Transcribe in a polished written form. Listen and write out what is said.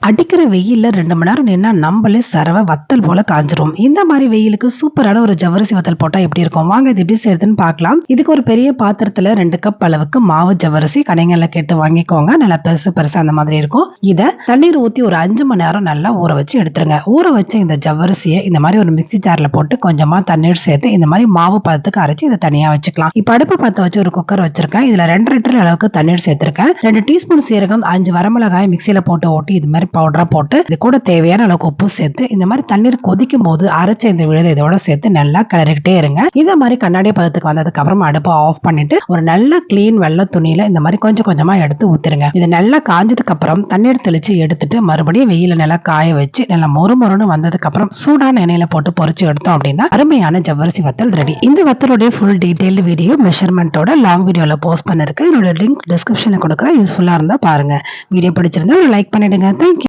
அடிக்கிற வெயில்ல 2 மணி நேரம் நின்னா நம்மளே சரவ வத்தல் போல காஞ்சிரும். இந்த மாதிரி வெயிலுக்கு சூப்பரான ஒரு ஜவ்வரிசி வத்தல் போட்டா எப்படி இருக்கும்? வாங்க இது எப்படி செய்யறதுன்னு பார்க்கலாம். இதுக்கு ஒரு பெரிய பாத்திரத்துல 2 கப் அளவுக்கு மாவு ஜவ்வரிசி கடைங்கள்ல கேட்டு வாங்கிக்கோங்க. நல்லா பெருசு பெருசா அந்த மாதிரி இருக்கும். இத தண்ணீர் ஊத்தி ஒரு 5 மணி நேரம் நல்லா ஊற வச்சு எடுத்துருங்க. ஊற வச்ச இந்த ஜவ்வரிசியை இந்த மாதிரி ஒரு மிக்ஸி ஜார்ல போட்டு கொஞ்சமா தண்ணீர் சேர்த்து இந்த மாதிரி மாவு பதத்துக்கு அரைச்சு இதை தனியா வச்சுக்கலாம். இப்ப அடுப்பு பத்த வச்சு ஒரு குக்கர் வச்சிருக்கேன். இதுல 2 லிட்டர் அளவுக்கு தண்ணீர் சேர்த்திருக்கேன். 2 டீஸ்பூன் சீரகம், 5 வரமிளகாய் மிக்சியில போட்டு ஓட்டி இது மாதிரி பவுடரா போட்டு இது கூட தேவையான அளவுக்கு உப்பு சேர்த்து இந்த மாதிரி தண்ணீர் கொதிக்கும் போது அரைச்ச இந்த விழுதை இதோட சேர்த்து நல்லா கிளறிக்கிட்டே இருங்க. இந்த மாதிரி கண்ணாடி பதத்துக்கு வந்ததுக்கு அப்புறம் அடுப்பை ஆஃப் பண்ணிட்டு ஒரு நல்ல கிளீன் வெள்ளை துணியில இந்த மாதிரி கொஞ்சம் கொஞ்சமா எடுத்து ஊத்திருங்க. இது நல்லா காஞ்சதுக்கு அப்புறம் தண்ணீர் தெளிச்சு எடுத்துட்டு மறுபடியும் வெயில நல்லா காய வச்சு நல்லா மொறுமொறுன்னு வந்ததுக்கு அப்புறம் சூடான எண்ணெயில போட்டு பொரிச்சு எடுத்தோம் அப்படின்னா அருமையான ஜவ்வரிசி வத்தல் ரெடி. இந்த வத்தலுடைய ஃபுல் டீடைல்டு வீடியோ மெஷர்மெண்டோட லாங் வீடியோல போஸ்ட் பண்ணிருக்கு. என்னோட லிங்க் டிஸ்கிரிப்ஷன்ல கொடுக்குறேன். யூஸ்ஃபுல்லா இருந்தா பாருங்க. வீடியோ பிடிச்சிருந்தா ஒரு லைக் பண்ணிடுங்க. தேங்க்யூ.